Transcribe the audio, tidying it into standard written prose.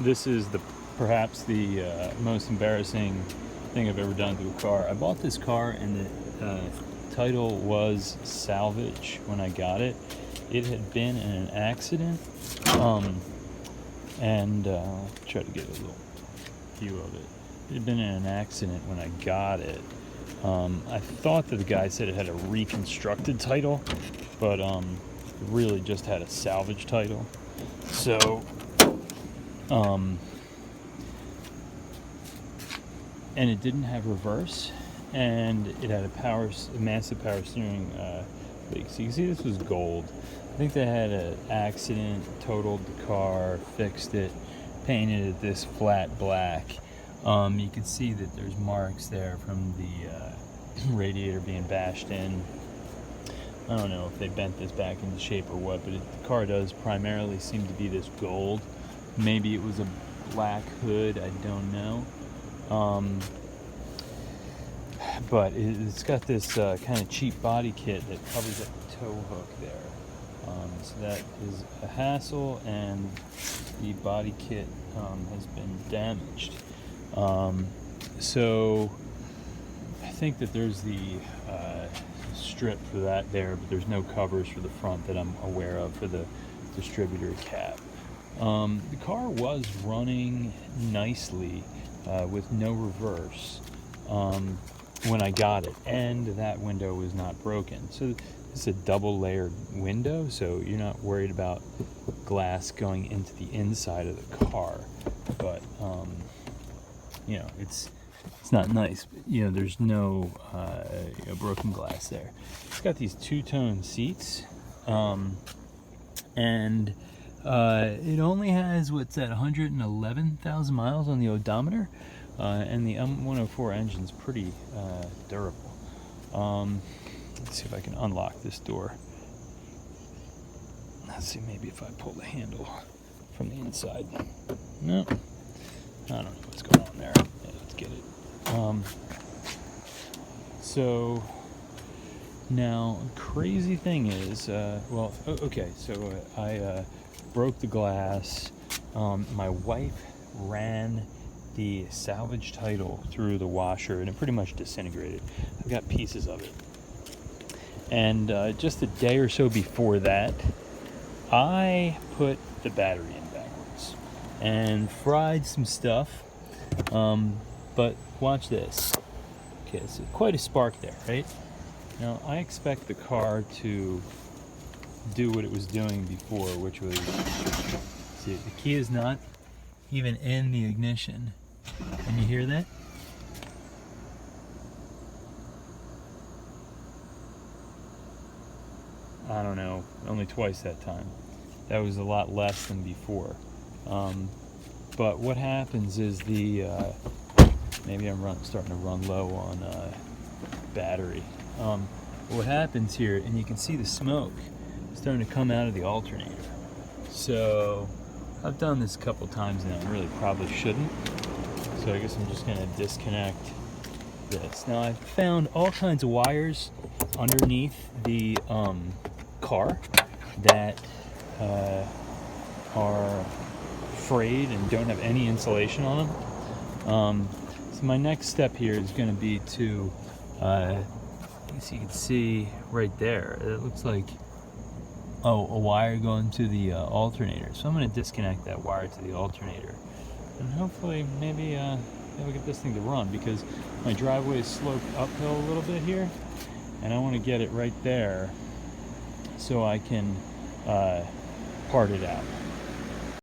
This is perhaps the most embarrassing thing I've ever done to a car. I bought this car and the title was salvage when I got it. It had been in an accident, and try to get a little view of it. It had been in an accident when I got it. I thought that the guy said it had a reconstructed title, but it really just had a salvage title. So, and it didn't have reverse, and it had a massive power steering leak. So you can see this was gold. I think they had an accident, totaled the car, fixed it, painted it this flat black. You can see that there's marks there from the radiator being bashed in. I don't know if they bent this back into shape or what, but the car does primarily seem to be this gold. Maybe it was a black hood, I don't know. But it's got this kind of cheap body kit that covers that tow hook there. So that is a hassle, and the body kit has been damaged. So I think that there's the strip for that there, but there's no covers for the front that I'm aware of for the distributor cap. The car was running nicely with no reverse when I got it, and that window was not broken. So it's a double layered window, so you're not worried about glass going into the inside of the car. But you know, it's not nice. You know, there's no broken glass there. It's got these two-tone seats, and it only has what's at 111,000 miles on the odometer, and the M104 engine's pretty durable. Let's see if I can unlock this door. Let's see, maybe if I pull the handle from the inside. No, I don't know what's going on there. Yeah, let's get it. So now, crazy thing is, okay, so I broke the glass. My wife ran the salvage title through the washer, and it pretty much disintegrated. I've got pieces of it. And just a day or so before that, I put the battery in backwards and fried some stuff. But watch this. Okay, so quite a spark there, right? Now, I expect the car to do what it was doing before, which was, see, the key is not even in the ignition. Can you hear that? I don't know, only twice that time. That was a lot less than before. But what happens is maybe I'm starting to run low on battery. What happens here, and you can see the smoke starting to come out of the alternator. So I've done this a couple times now, and really probably shouldn't. So I guess I'm just gonna disconnect this. Now, I've found all kinds of wires underneath the car that are frayed and don't have any insulation on them. So my next step here is going to be to, I guess you can see right there, it looks like, a wire going to the alternator. So I'm going to disconnect that wire to the alternator, and hopefully maybe we'll get this thing to run, because my driveway is sloped uphill a little bit here, and I want to get it right there so I can part it out.